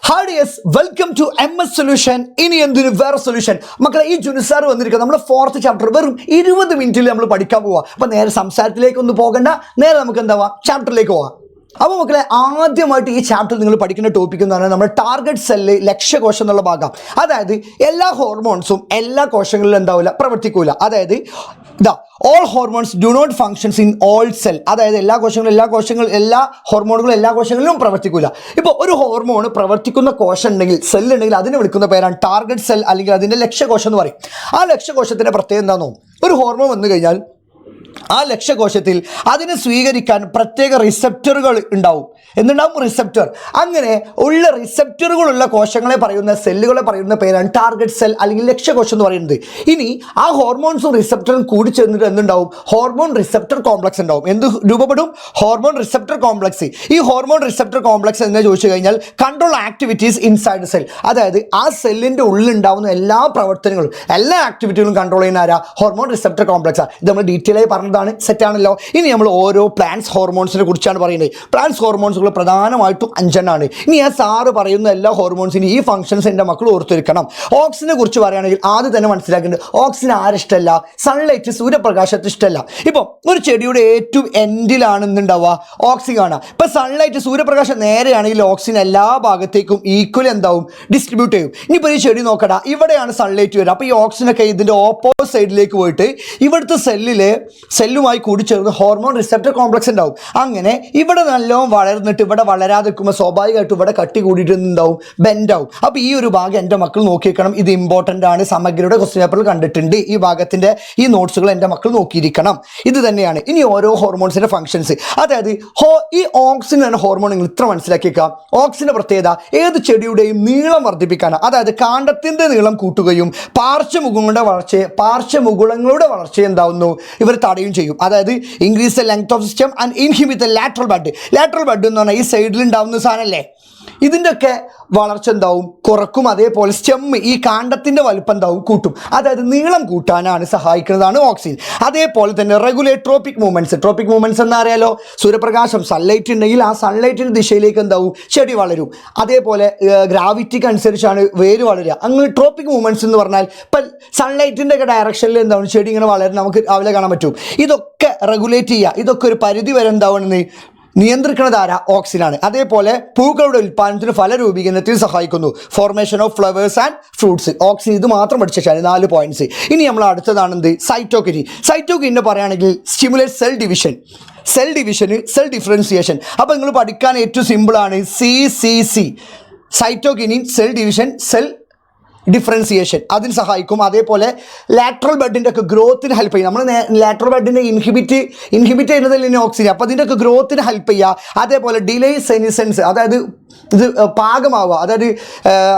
Hi dears, welcome to MS solution. ഇനി എന്തൊരു വേറെ സൊല്യൂഷൻ മക്കളെ. ഈ ജുനിസാർ വന്നിരിക്കുക നമ്മുടെ 4th ചാപ്റ്റർ വെറും 20 മിനിറ്റിൽ നമ്മൾ പഠിക്കാൻ പോവാ. അപ്പം നേരെ സംസാരത്തിലേക്കൊന്നും പോകണ്ട, നേരെ നമുക്ക് എന്താവാം ചാപ്റ്ററിലേക്ക് പോവാം. അപ്പോൾ മക്കളെ, ആദ്യമായിട്ട് ഈ ചാപ്റ്റർ നിങ്ങൾ പഠിക്കുന്ന ടോപ്പിക് എന്ന് പറഞ്ഞാൽ നമ്മുടെ ടാർഗറ്റ് സെല്ല്, ലക്ഷ്യകോശം എന്നുള്ള ഭാഗം. അതായത് എല്ലാ ഹോർമോൺസും എല്ലാ കോശങ്ങളിലും എന്താവില്ല, പ്രവർത്തിക്കൂല. അതായത് all hormones do not functions in all cell. അതായത് എല്ലാ ഹോർമോണുകളും എല്ലാ കോശങ്ങളിലും പ്രവർത്തിക്കൂല. ഇപ്പോൾ ഒരു ഹോർമോൺ പ്രവർത്തിക്കുന്ന കോശം ഉണ്ടെങ്കിൽ, സെൽ ഉണ്ടെങ്കിൽ, അതിനെ വിളിക്കുന്ന പേരാണ് ടാർഗറ്റ് സെൽ, അല്ലെങ്കിൽ അതിൻ്റെ ലക്ഷ്യകോശം എന്ന് പറയും. ആ ലക്ഷ്യകോശത്തിൻ്റെ പ്രത്യേകത എന്താണെന്നോ, ഒരു ഹോർമോൺ വന്നു കഴിഞ്ഞാൽ ആ ലക്ഷ്യകോശത്തിൽ അതിനെ സ്വീകരിക്കാൻ പ്രത്യേക റിസപ്റ്ററുകൾ ഉണ്ടാവും. എന്തുണ്ടാവും? റിസപ്റ്റർ. അങ്ങനെ ഉള്ള റിസപ്റ്ററുകളുള്ള കോശങ്ങളെ പറയുന്ന, സെല്ലുകളെ പറയുന്ന പേരാണ് ടാർഗറ്റ് സെൽ അല്ലെങ്കിൽ ലക്ഷ്യകോശം എന്ന് പറയുന്നത്. ഇനി ആ ഹോർമോൺസും റിസപ്റ്ററും കൂടി ചേർന്നിട്ട് എന്തുണ്ടാവും? ഹോർമോൺ റിസപ്റ്റർ കോംപ്ലക്സ് ഉണ്ടാവും. എന്ത് രൂപപ്പെടും? Hormone receptor complex. ഈ ഹോർമോൺ റിസപ്റ്റർ കോംപ്ലക്സ് എന്ന് ചോദിച്ചു കഴിഞ്ഞാൽ കൺട്രോൾ ആക്ടിവിറ്റീസ് ഇൻസൈഡ് സെൽ. അതായത് ആ സെല്ലിൻ്റെ ഉള്ളിലുണ്ടാവുന്ന എല്ലാ പ്രവർത്തനങ്ങളും, എല്ലാ ആക്ടിവിറ്റികളും കൺട്രോൾ ചെയ്യുന്ന ആരാ? ഹോർമോൺ റിസപ്റ്റർ കോംപ്ലക്സാണ്. ഇത് നമ്മൾ ഡീറ്റെയിൽ ആയി പറഞ്ഞതാണ്, സെറ്റാണല്ലോ. ഇനി നമ്മൾ ഓരോ പ്ലാന്റ്സ് ഹോർമോൺസിനെ കുറിച്ചാണ് പറയുന്നത്. പ്ലാന്റ്സ് ഹോർമോൺസുകൾ പ്രധാനമായിട്ടും 5 എണ്ണമാണ്. ഇനി ആ സാറ് പറയുന്ന എല്ലാ ഹോർമോൺസിനും ഈ ഫംഗ്ഷൻസ് എൻ്റെ മക്കൾ ഓർത്തിരിക്കണം. ഓക്സിനെ കുറിച്ച് പറയുകയാണെങ്കിൽ ആദ്യം തന്നെ മനസ്സിലാക്കേണ്ടത്, ഓക്സിന് ആരിഷ്ടമല്ല? സൺലൈറ്റ്, സൂര്യപ്രകാശത്തിന് ഇഷ്ടമല്ല. ഇപ്പം ഒരു ചെടിയുടെ ഏറ്റവും എൻഡിലാണെന്നുണ്ടാവുക ഓക്സിജൻ കാണുക. ഇപ്പം സൺലൈറ്റ്, സൂര്യപ്രകാശം നേരെയാണെങ്കിൽ ഓക്സിജൻ എല്ലാ ഭാഗത്തേക്കും ഈക്വലി എന്താവും? ഡിസ്ട്രിബ്യൂട്ട് ചെയ്യും. ഇനിയിപ്പോൾ ഈ ചെടി നോക്കടാ, ഇവിടെയാണ് സൺലൈറ്റ് വരിക. അപ്പോൾ ഈ ഓക്സിജനൊക്കെ ഇതിൻ്റെ ഓപ്പോസിറ്റ് സൈഡിലേക്ക് പോയിട്ട് ഇവിടുത്തെ സെല്ലുമായി കൂടി ചേർന്ന് ഹോർമോൺ റിസപ്റ്റർ കോംപ്ലക്സ് ഉണ്ടാവും. അങ്ങനെ ഇവിടെ നല്ലോണം വളർന്നിട്ട് ഇവിടെ വളരാതെ നിൽക്കുമ്പോൾ സ്വാഭാവികമായിട്ടും ഇവിടെ കട്ടി കൂടിയിട്ട് എന്താവും? ബെൻഡാവും. അപ്പോൾ ഈ ഒരു ഭാഗം എൻ്റെ മക്കൾ നോക്കിയിരിക്കണം. ഇത് ഇമ്പോർട്ടൻ്റ് ആണ്, സമഗ്രയുടെ ക്വസ്റ്റ്യൻ പേപ്പറിൽ കണ്ടിട്ടുണ്ട്. ഈ ഭാഗത്തിൻ്റെ ഈ നോട്ട്സുകൾ എൻ്റെ മക്കൾ നോക്കിയിരിക്കണം. ഇത് തന്നെയാണ് ഇനി ഓരോ ഹോർമോൺസിൻ്റെ ഫംഗ്ഷൻസ്. അതായത് ഈ ഓക്സിൻ എന്ന ഹോർമോൺ നിങ്ങൾ ഇത്ര മനസ്സിലാക്കിയേക്കാം. ഓക്സിൻ്റെ പ്രത്യേകത ഏത് ചെടിയുടെയും നീളം വർദ്ധിപ്പിക്കാനാണ്. അതായത് കാണ്ഡത്തിൻ്റെ നീളം കൂട്ടുകയും പാർശ്വമുകുളങ്ങളുടെ വളർച്ച എന്താവുന്നു? ഇവർ തടയും ചെയ്യും. അതായത് increase the length of system and inhibit the lateral bud. Lateral bud എന്ന് പറഞ്ഞാൽ ഈ സൈഡിൽ ഉണ്ടാവുന്ന സാധനമല്ലേ, ഇതിൻ്റെയൊക്കെ വളർച്ച എന്താവും? കുറക്കും. അതേപോലെ സ്റ്റെമ്മ്, ഈ കാണ്ഡത്തിൻ്റെ വലുപ്പം എന്താവും? കൂട്ടും. അതായത് നീളം കൂട്ടാനാണ് സഹായിക്കുന്നതാണ് ഓക്സിൻ. അതേപോലെ തന്നെ regulate tropic movements. Tropic movements എന്ന് അറിയാലോ, സൂര്യപ്രകാശം, സൺലൈറ്റ് ഉണ്ടെങ്കിൽ ആ സൺലൈറ്റിൻ്റെ ദിശയിലേക്ക് എന്താവും? ചെടി വളരും. അതേപോലെ ഗ്രാവിറ്റിക്ക് അനുസരിച്ചാണ് വേര് വളരുക. അങ്ങനെ ട്രോപ്പിക് മൂവ്മെൻറ്റ്സ് എന്ന് പറഞ്ഞാൽ ഇപ്പം സൺലൈറ്റിൻ്റെ ഒക്കെ ഡയറക്ഷനിൽ എന്താവും? ചെടി ഇങ്ങനെ വളരും, നമുക്ക് രാവിലെ കാണാൻ പറ്റും. ഇതൊക്കെ റെഗുലേറ്റ് ചെയ്യുക, ഇതൊക്കെ ഒരു പരിധി വരെ എന്താവണമെന്ന് നിയന്ത്രിക്കുന്നത് ആരാ? ഓക്സിനാണ്. അതേപോലെ പൂക്കളുടെ ഉൽപ്പാദനത്തിന് ഫലരൂപീകരണത്തിന് സഹായിക്കുന്നു. Formation of flowers and fruits. Auxin ഇത് മാത്രം പഠിച്ചാൽ 4 പോയിന്റ്സ്. ഇനി നമ്മൾ അടുത്തതാണ് എന്ത്? സൈറ്റോകിനിൻ. സൈറ്റോകിനെ പറയുകയാണെങ്കിൽ സ്റ്റിമുലേറ്റ് സെൽ ഡിവിഷന്, സെൽ ഡിഫറൻസിയേഷൻ. അപ്പോൾ നിങ്ങൾ പഠിക്കാൻ ഏറ്റവും സിമ്പിളാണ് CCC. Cytokinin, cell division, cell differentiation, അതിന് സഹായിക്കും. അതേപോലെ ലാറ്ററൽ ബഡിൻ്റെ ഒക്കെ ഗ്രോത്തിന് ഹെൽപ്പ് ചെയ്യും. നമ്മൾ ലാറ്ററൽ ബഡിൻ്റെ ഇൻഹിബിറ്റ് ചെയ്യുന്നതിൽ തന്നെ ഓക്സിജൻ, അപ്പോൾ അതിൻ്റെ ഒക്കെ ഗ്രോത്തിന് ഹെൽപ്പ് ചെയ്യുക. അതേപോലെ ഡിലേ സെനിസെൻസ്, അതായത് ഇത് പാകമാവുക, അതായത്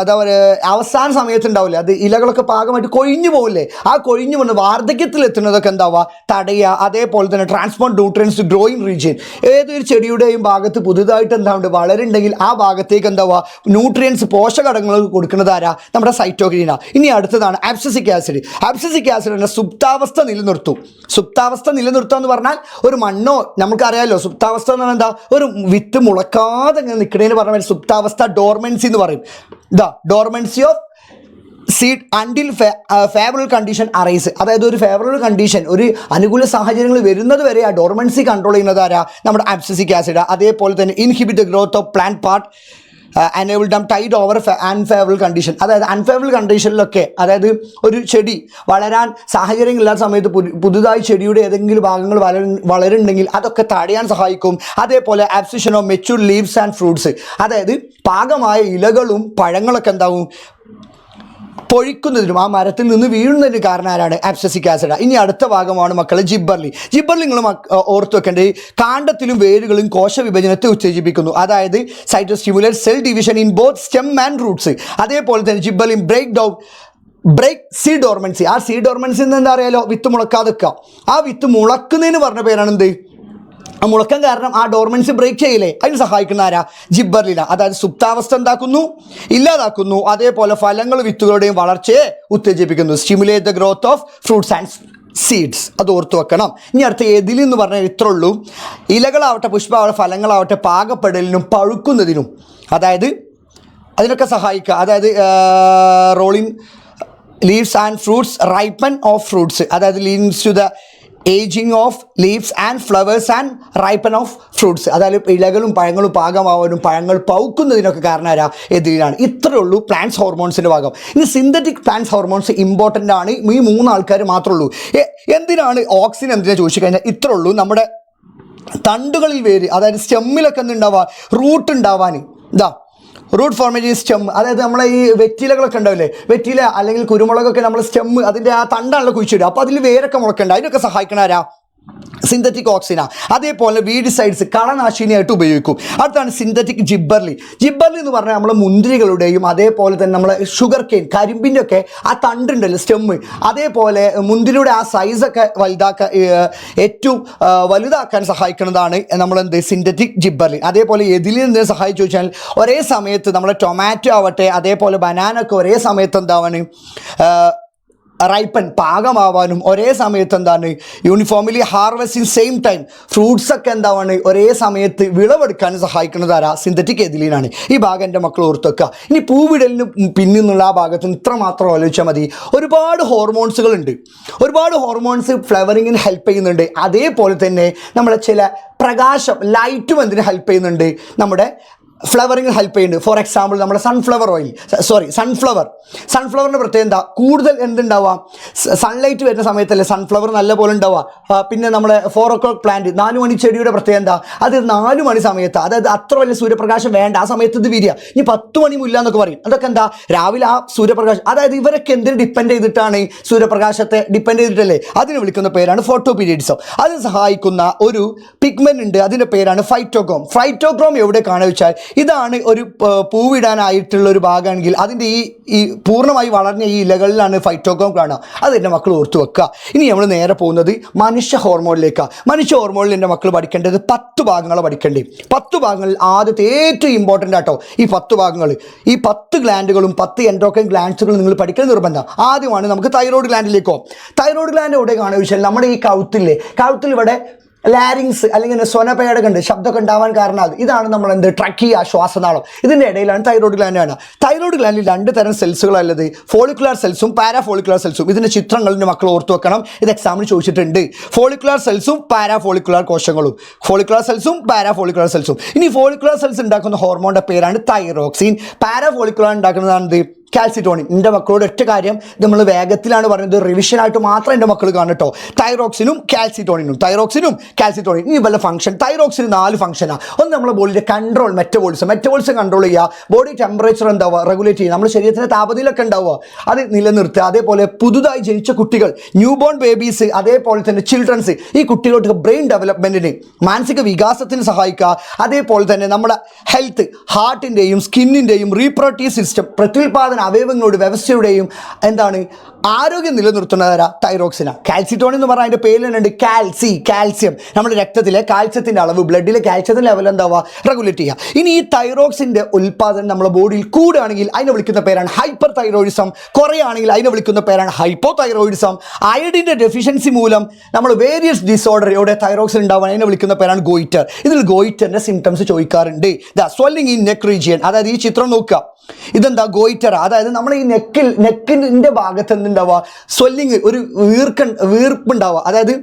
എന്താ പറയുക, അവസാന സമയത്ത് ഉണ്ടാവില്ലേ, അത് ഇലകളൊക്കെ പാകമായിട്ട് കൊഴിഞ്ഞു പോകില്ലേ, ആ കൊഴിഞ്ഞു പോകുന്ന വാർദ്ധക്യത്തിലെത്തുന്നതൊക്കെ എന്താവുക? തടയുക. അതേപോലെ തന്നെ transport nutrients to growing region. ഏതൊരു ചെടിയുടെയും ഭാഗത്ത് പുതുതായിട്ട് എന്താവുണ്ട്? വളരുണ്ടെങ്കിൽ ആ ഭാഗത്തേക്ക് എന്താവുക? ന്യൂട്രിയൻസ്, പോഷകഘടകങ്ങൾ കൊടുക്കുന്നത് ആരാ? നമ്മുടെ സൈറ്റോകിനിന. ഇനി അടുത്തതാണ് അബ്സിസിക് ആസിഡ്. അബ്സിസിക് ആസിഡ് എന്ന സുപ്താവസ്ഥ നിലനിർത്തും. സുപ്താവസ്ഥ നിലനിർത്തുക എന്ന് പറഞ്ഞാൽ ഒരു മണ്ണോ, നമുക്കറിയാമല്ലോ സുപ്താവസ്ഥ എന്ന് പറഞ്ഞാൽ എന്താ? ഒരു വിത്ത് മുളക്കാതെ ഇങ്ങനെ നിൽക്കണേന്ന് പറഞ്ഞാൽ സുപ്താവസ്ഥ, ഡോർമെൻസി എന്ന് പറയും. Dormancy of seed until favourable condition arise. അതായത് ഒരു ഫേവറബിൾ കണ്ടീഷൻ, ഒരു അനുകൂല സാഹചര്യങ്ങൾ വരുന്നത് വരെ ആ ഡോർമെൻസി കൺട്രോൾ ചെയ്യുന്നത് ആരാ? നമ്മുടെ അബ്സിസിക് ആസിഡ്. അതേപോലെ തന്നെ inhibit the growth of plant part, enable them tide over unfavourable condition. അതായത് അൺഫേവറബിൾ കണ്ടീഷനിലൊക്കെ, അതായത് ഒരു ചെടി വളരാൻ സാഹചര്യങ്ങളില്ലാത്ത സമയത്ത് പുതുതായി ചെടിയുടെ ഏതെങ്കിലും ഭാഗങ്ങൾ വളരുന്നുണ്ടെങ്കിൽ അതൊക്കെ തടയാൻ സഹായിക്കും. അതേപോലെ abscission of mature leaves and fruits. അതായത് പാകമായ ഇലകളും പഴങ്ങളൊക്കെ എന്താവും? പൊഴിക്കുന്നതിനും ആ മരത്തിൽ നിന്ന് വീഴുന്നതിന് കാരണം ആരാണ്? Abscisic acid. ഇനി അടുത്ത ഭാഗമാണ് മക്കളെ ജിബ്ബർലി. നിങ്ങൾ ഓർത്ത് വെക്കേണ്ടത്, കാണ്ഡത്തിലും വേരുകളും കോശവിഭജനത്തെ ഉത്തേജിപ്പിക്കുന്നു. അതായത് stimulate cell division in both stem and Roots. അതേപോലെ തന്നെ ജിബ്ബർലിൻ ബ്രേക്ക് സീ ഡോർമെൻസി. ആ സീ ഡോർമെൻസി എന്ന് എന്താ അറിയാലോ? വിത്ത് മുളക്കാതെ വെക്കുക. ആ വിത്ത് മുളക്കുന്നതിന് പറഞ്ഞ പേരാണ് എന്ത്? ആ മുളക്കം കാരണം ആ ഡോർമെൻസി ബ്രേക്ക് ചെയ്യില്ലേ, അതിന് സഹായിക്കുന്ന ആരാ? ജിബ്ബർലിന. അതായത് സുപ്താവസ്ഥ എന്താക്കുന്നു? ഇല്ലാതാക്കുന്നു. അതേപോലെ ഫലങ്ങൾ, വിത്തുകളുടെയും വളർച്ചയെ ഉത്തേജിപ്പിക്കുന്നു. Stimulate the growth of fruits and seeds. അത് ഓർത്ത് വെക്കണം. ഇനി അടുത്ത എതിൽ എന്ന് പറഞ്ഞാൽ ഇത്രേ ഉള്ളൂ. ഇലകളാവട്ടെ, പുഷ്പമാവട്ടെ, ഫലങ്ങളാവട്ടെ പാകപ്പെടലിനും പഴുക്കുന്നതിനും, അതായത് അതിനൊക്കെ സഹായിക്കുക. അതായത് rolling leaves and fruits, ripen of fruits, അതായത് leads to the ageing of leaves and flowers and ripen of fruits, അതായത് ഇലകളും പഴങ്ങളും പാകമാവാനും പഴങ്ങൾ പൗക്കുന്നതിനൊക്കെ കാരണം ആരാ? എതിരാണ്. ഇത്രയേ ഉള്ളൂ പ്ലാന്റ്സ് ഹോർമോൺസിൻ്റെ ഭാഗം. ഇനി സിന്തറ്റിക് പ്ലാന്റ്സ് ഹോർമോൺസ് ഇമ്പോർട്ടൻ്റ് ആണ്. ഈ 3 ആൾക്കാർ മാത്രമേ ഉള്ളൂ. എന്തിനാണ് ഓക്സിജൻ എന്തിനാണ് ചോദിച്ചു കഴിഞ്ഞാൽ ഇത്രേ ഉള്ളൂ. നമ്മുടെ തണ്ടുകളിൽ വേര്, അതായത് സ്റ്റെമ്മിലൊക്കെ എന്തുണ്ടാവുക? റൂട്ട് ഉണ്ടാവാൻ. ഇതാ റൂട്ട് ഫോർമേഷൻ സ്റ്റെം, അതായത് നമ്മളെ ഈ വെറ്റിലകളൊക്കെ ഉണ്ടാവില്ലേ, വെറ്റില അല്ലെങ്കിൽ കുരുമുളകൊക്കെ നമ്മൾ സ്റ്റെമ്മ് അതിൻ്റെ ആ തണ്ടാണല്ലോ കുഴിച്ചിടുക. അപ്പോൾ അതിൽ വേരൊക്കെ മുളക്കുണ്ട്. അതിനൊക്കെ സഹായിക്കണ ആരാ? സിന്തറ്റിക് ഓക്സിന. അതേപോലെ വീഡിസൈഡ്സ് കളനാശിനിയായിട്ട് ഉപയോഗിക്കും. അടുത്താണ് സിന്തറ്റിക് ജിബ്ബർലി. ജിബ്ബർലി എന്ന് പറഞ്ഞാൽ നമ്മൾ മുന്തിരികളുടെയും അതേപോലെ തന്നെ നമ്മളെ ഷുഗർ കെയിൻ കരിമ്പിൻ്റെ ഒക്കെ ആ തണ്ടുണ്ടല്ലോ സ്റ്റെമ്മ്, അതേപോലെ മുന്തിരിയുടെ ആ സൈസൊക്കെ ഏറ്റവും വലുതാക്കാൻ സഹായിക്കുന്നതാണ് നമ്മളെന്ത് സിന്തറ്റിക് ജിബ്ബർലി. അതേപോലെ എതിലിൽ എന്തിനെ സഹായിച്ചു വെച്ചാൽ ഒരേ സമയത്ത് നമ്മളെ ടൊമാറ്റോ ആവട്ടെ അതേപോലെ ബനാന ഒക്കെ ഒരേ സമയത്ത് എന്താണ് റൈപ്പൻ പാകമാവാനും ഒരേ സമയത്ത് എന്താണ് യൂണിഫോമിലി ഹാർവെസ്റ്റിംഗ് സെയിം ടൈം ഫ്രൂട്ട്സൊക്കെ എന്താണ് ഒരേ സമയത്ത് വിളവെടുക്കാനും സഹായിക്കുന്നത് ആരാ? സിന്തറ്റിക് എതിലീനാണ്. ഈ ഭാഗം എൻ്റെ മക്കൾ ഓർത്ത് വെക്കുക. ഇനി പൂവിടലിന് പിന്നിന്നുള്ള ആ ഭാഗത്ത് ഇത്ര മാത്രം ആലോചിച്ചാൽ മതി. ഒരുപാട് ഹോർമോൺസുകളുണ്ട്. ഒരുപാട് ഹോർമോൺസ് ഫ്ലവറിങ്ങിന് ഹെൽപ്പ് ചെയ്യുന്നുണ്ട്. അതേപോലെ തന്നെ നമ്മളെ ചില പ്രകാശം ലൈറ്റും എന്തിന് ഹെൽപ്പ് ചെയ്യുന്നുണ്ട്? നമ്മുടെ ഫ്ലവറിങ്ങിന് ഹെൽപ്പ് ചെയ്യുന്നുണ്ട്. ഫോർ എക്സാമ്പിൾ നമ്മുടെ സൺഫ്ലവറിൻ്റെ പ്രത്യേകത എന്താ? കൂടുതൽ എന്തുണ്ടാവുക? സൺലൈറ്റ് വരുന്ന സമയത്തല്ലേ സൺഫ്ലവർ നല്ല പോലെ ഉണ്ടാവുക. പിന്നെ നമ്മുടെ 4 o'clock പ്ലാന്റ് 4 മണി ചെടിയുടെ പ്രത്യേകത എന്താ? അത് 4 മണി സമയത്ത്, അതായത് അത്ര വലിയ സൂര്യപ്രകാശം വേണ്ട ആ സമയത്ത് ഇത് വിരിയ. ഇനി 10 മണി മുല്ല എന്നൊക്കെ പറയും. അതൊക്കെ എന്താ? രാവിലെ ആ സൂര്യപ്രകാശം, അതായത് ഇവരൊക്കെ എന്തിന് ഡിപ്പെൻഡ് ചെയ്തിട്ടാണ്? സൂര്യപ്രകാശത്തെ ഡിപ്പെൻഡ് ചെയ്തിട്ടല്ലേ? അതിന് വിളിക്കുന്ന പേരാണ് ഫോട്ടോ പീരിയഡ്സം. അതിന് സഹായിക്കുന്ന ഒരു പിഗ്മെന്റ് ഉണ്ട്, അതിൻ്റെ പേരാണ് ഫൈറ്റോക്രോം. ഫൈറ്റോക്രോം എവിടെ കാണുക വെച്ചാൽ ഇതാണ് ഒരു പൂവിടാനായിട്ടുള്ള ഒരു ഭാഗമാണെങ്കിൽ അതിൻ്റെ ഈ പൂർണ്ണമായി വളർന്ന ഈ ഇലകളിലാണ് ഫൈറ്റോക്രോം കാണുക. അത് എൻ്റെ മക്കൾ ഓർത്തു വെക്കുക. ഇനി നമ്മൾ നേരെ പോകുന്നത് മനുഷ്യ ഹോർമോണിലേക്കാണ്. മനുഷ്യ ഹോർമോണിൽ എൻ്റെ മക്കൾ പഠിക്കേണ്ടത് 10 ഭാഗങ്ങളാണ് പഠിക്കേണ്ടത്. 10 ഭാഗങ്ങളിൽ ആദ്യത്തെ ഏറ്റവും ഇമ്പോർട്ടൻ്റ് ആട്ടോ ഈ 10 ഭാഗങ്ങൾ. ഈ 10 ഗ്ലാൻഡുകളും 10 എൻഡോക്രൈൻ ഗ്ലാൻഡ്സുകളും നിങ്ങൾ പഠിക്കൽ നിർബന്ധം. ആദ്യമാണ് നമുക്ക് തൈറോയ്ഡ് ഗ്ലാൻഡിലേക്കോ. തൈറോയ്ഡ് ഗ്ലാൻഡ് എവിടെ കാണുക വെച്ചാൽ നമ്മുടെ ഈ കൗത്തിൽ ഇവിടെ ലാരിങ്സ് അല്ലെങ്കിൽ സ്വനപേടകം ഉണ്ട്, ശബ്ദമൊക്കെ ഉണ്ടാവാൻ കാരണം അത്. ഇതാണ് നമ്മൾ ട്രക്കിയ ശ്വാസനാളം. ഇതിൻ്റെ ഇടയിലാണ് തൈറോയ്ഡ് ഗ്ലാൻഡ് ആണ്. തൈറോയ്ഡ് ഗ്ലാൻഡിൽ 2 തരം സെൽസുകളല്ലത്, ഫോളിക്കുലാർ സെൽസും പാരാഫോളിക്കുലാർ സെൽസും. ഇതിൻ്റെ ചിത്രങ്ങളുടെ മക്കൾ ഓർത്ത് വെക്കണം. ഇത് എക്സാമിന് ചോദിച്ചിട്ടുണ്ട്. ഫോളിക്കുലാർ സെൽസും പാരാഫോളിക്കുലാർ കോശങ്ങളും, ഫോളിക്കുലാർ സെൽസും പാരാഫോളിക്കുലാർ സെൽസും. ഇനി ഫോളിക്കുലാർ സെൽസ് ഉണ്ടാക്കുന്ന ഹോർമോണിൻ്റെ പേരാണ് തൈറോക്സിൻ. പാരാഫോളിക്കുലാർ ഉണ്ടാക്കുന്നതാണ് കാൽസിറ്റോണിൻ. എൻ്റെ മക്കളോട് ഒറ്റ കാര്യം നമ്മൾ വേഗത്തിലാണ് പറയുന്നത്, റിവിഷനായിട്ട് മാത്രം എൻ്റെ മക്കൾ കാണട്ടോ. തൈറോക്സിനും കാൽസിറ്റോണിനും. ഇനി വല്ല ഫംഗ്ഷൻ. തൈറോക്സിന് 4 ഫംഗ്ഷനാണ്. ഒന്ന് നമ്മുടെ ബോഡിയുടെ കൺട്രോൾ, മെറ്റബോളിസം കൺട്രോൾ ചെയ്യുക, ബോഡി ടെമ്പറേച്ചർ എന്താവുക റെഗുലേറ്റ് ചെയ്യുക, നമ്മുടെ ശരീരത്തിൻ്റെ താപനിലയൊക്കെ ഉണ്ടാവുക അത് നിലനിർത്തുക. അതേപോലെ പുതുതായി ജനിച്ച കുട്ടികൾ, ന്യൂ ബോൺ ബേബീസ്, അതേപോലെ തന്നെ ചിൽഡ്രൻസ്, ഈ കുട്ടികൾക്ക് ബ്രെയിൻ ഡെവലപ്മെൻറ്റിന് മാനസിക വികാസത്തിന് സഹായിക്കുക. അതേപോലെ തന്നെ നമ്മുടെ ഹെൽത്ത്, ഹാർട്ടിൻ്റെയും സ്കിന്നിൻ്റെയും റീപ്രൊഡക്റ്റീവ് സിസ്റ്റം, പ്രത്യുൽപാദന അവയവങ്ങളുടെ വ്യവസ്ഥയുടെയും എന്താണ് ആരോഗ്യം നിലനിർത്തുന്നവരാ തൈറോക്സിന. കാൽസിറ്റോണിൻ എന്ന് പറഞ്ഞാൽ അതിൻ്റെ പേരിൽ തന്നെ ഉണ്ട് കാൽസ്യം. നമ്മുടെ രക്തത്തിലെ കാൽസ്യത്തിൻ്റെ അളവ്, ബ്ലഡിലെ കാൽസ്യത്തിൻ്റെ ലെവൽ എന്താവുക റെഗുലേറ്റ് ചെയ്യുക. ഇനി ഈ തൈറോക്സിൻ്റെ ഉൽപ്പാദനം നമ്മുടെ ബോഡിയിൽ കൂടുകയാണെങ്കിൽ അതിനെ വിളിക്കുന്ന പേരാണ് ഹൈപ്പർ തൈറോയിഡിസം. കുറയുകയാണെങ്കിൽ അതിനെ വിളിക്കുന്ന പേരാണ് ഹൈപ്പോ തൈറോയിഡിസം. അയഡിൻ്റെ ഡെഫിഷ്യൻസി മൂലം നമ്മൾ വേരിയസ് ഡിസോർഡർ ഇവിടെ തൈറോക്സിൻ ഉണ്ടാവാൻ അതിനെ വിളിക്കുന്ന പേരാണ് ഗോയിറ്റർ. ഇതിൽ ഗോയിറ്ററിൻ്റെ സിംറ്റംസ് ചോദിക്കാറുണ്ട്. സ്വെല്ലിംഗ് ഇൻ നെക്ക് റീജിയൻ, അതായത് ഈ ചിത്രം നോക്കുക, ഇതെന്താ ഗോയിറ്റർ. അതായത് നമ്മൾ ഈ നെക്കിൻ്റെ ഭാഗത്ത് എന്തുണ്ടാവുക? സ്വെല്ലിങ്, ഒരു വീർപ്പുണ്ടാവുക, അതായത്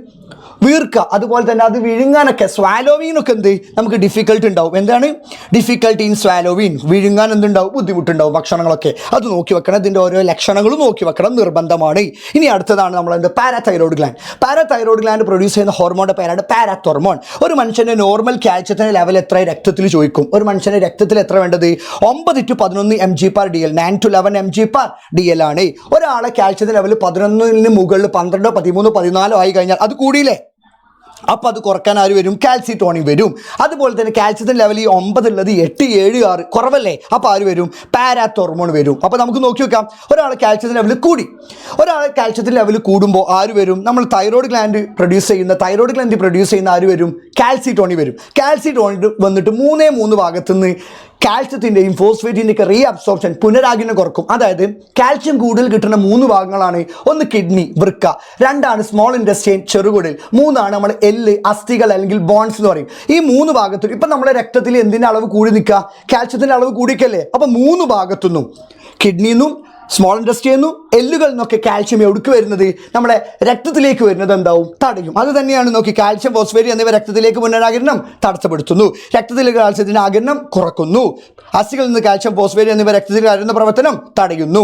വീർക്കുക. അതുപോലെ തന്നെ അത് വിഴുങ്ങാനൊക്കെ സ്വാലോവിനൊക്കെ നമുക്ക് ഡിഫിക്കൽട്ട് ഉണ്ടാവും. എന്താണ് ഡിഫിക്കൽട്ടി ഇൻ സ്വാലോവിൻ? വിഴുങ്ങാൻ എന്തുണ്ടാവും? ബുദ്ധിമുട്ടുണ്ടാവും ഭക്ഷണങ്ങളൊക്കെ. അത് നോക്കി വെക്കണം. ഇതിൻ്റെ ഓരോ ലക്ഷണങ്ങളും നോക്കി വെക്കണം, നിർബന്ധമാണ്. ഇനി അടുത്തതാണ് നമ്മൾ പാരാതൈറോയ്ഡ് ഗ്ലാൻഡ് പ്രൊഡ്യൂസ് ചെയ്യുന്ന ഹോർമോണിൻ്റെ പേരാണ് പാരാത്തോർമോൺ. ഒരു മനുഷ്യൻ്റെ നോർമൽ കാൽസ്യത്തിൻ്റെ ലെവൽ എത്ര രക്തത്തിൽ ചോദിക്കും. ഒരു മനുഷ്യൻ്റെ രക്തത്തിൽ എത്ര വേണ്ടത്? 9 to 11 mg/dl, 9 to 11 mg/dl ആണ്. ഒരാളെ കാൽസ്യത്തിൻ്റെ ലെവൽ 11 മുകളിൽ 12, 13, 14 ആയി കഴിഞ്ഞാൽ അത് കൂടിയില്ലേ? അപ്പോൾ അത് കുറക്കാൻ ആര് വരും? കാൽസിറ്റോണിൻ വരും. അതുപോലെ തന്നെ കാൽസ്യത്തിൻ്റെ ലെവൽ ഈ 9 ഉള്ളത് 8, 7, 6 കുറവല്ലേ? അപ്പോൾ ആര് വരും? പാരാത്തോർമോൺ വരും. അപ്പോൾ നമുക്ക് നോക്കി വെക്കാം, ഒരാളെ കാൽസ്യത്തിൻ്റെ ലെവൽ കൂടി. ഒരാളെ കാൽസ്യത്തിൻ്റെ ലെവൽ കൂടുമ്പോൾ ആര് വരും? നമ്മൾ തൈറോയ്ഡ് ഗ്ലാൻഡ് പ്രൊഡ്യൂസ് ചെയ്യുന്ന ആര് വരും? കാൽസിറ്റോണിൻ വരും. കാൽസിറ്റോണിൻ വന്നിട്ട് 3 ഭാഗത്തുനിന്ന് കാൽസ്യത്തിൻ്റെയും ഫോസ്ഫേറ്റിൻ്റെയൊക്കെ റീ അബ്സോർപ്ഷൻ പുനരാഗിരണം കുറക്കും. അതായത് കാൽസ്യം കൂടുതൽ കിട്ടുന്ന 3 ഭാഗങ്ങളാണ്. ഒന്ന് കിഡ്നി വൃക്ക, 2 സ്മോൾ ഇൻറ്റസ്റ്റൈൻ ചെറുകുടൽ, 3 നമ്മൾ എല്ല് അസ്ഥികൾ അല്ലെങ്കിൽ ബോൺസ് എന്ന് പറയും. ഈ 3 ഭാഗത്തും ഇപ്പം നമ്മുടെ രക്തത്തിൽ എന്തിൻ്റെ അളവ് കൂടി നിൽക്കുക? കാൽസ്യത്തിൻ്റെ അളവ് കൂടിക്കല്ലേ? അപ്പം 3 ഭാഗത്തുനിന്നും കിഡ്നിന്നും സ്മോൾ ഇൻറ്റസ്റ്റൈനും എല്ലുകളിൽ നിന്നൊക്കെ കാൽസ്യം എവിടേക്ക് വരുന്നത്? നമ്മുടെ രക്തത്തിലേക്ക് വരുന്നത് എന്താവും? തടയും. അത് തന്നെയാണ് നോക്കി കാൽസ്യം ഫോസ്ഫേറ്റ് എന്നിവ രക്തത്തിലേക്ക് പുനരാകിരണം തടസ്സപ്പെടുത്തുന്നു. രക്തത്തിലേക്ക് കാൽസ്യത്തിൻ്റെ ആകിരണം കുറക്കുന്നു. അസ്ഥികളിൽ നിന്ന് കാൽസ്യം ഫോസ്ഫേറ്റ് എന്നിവ രക്തത്തിൽ കയറുന്ന പ്രവർത്തനം തടയുന്നു.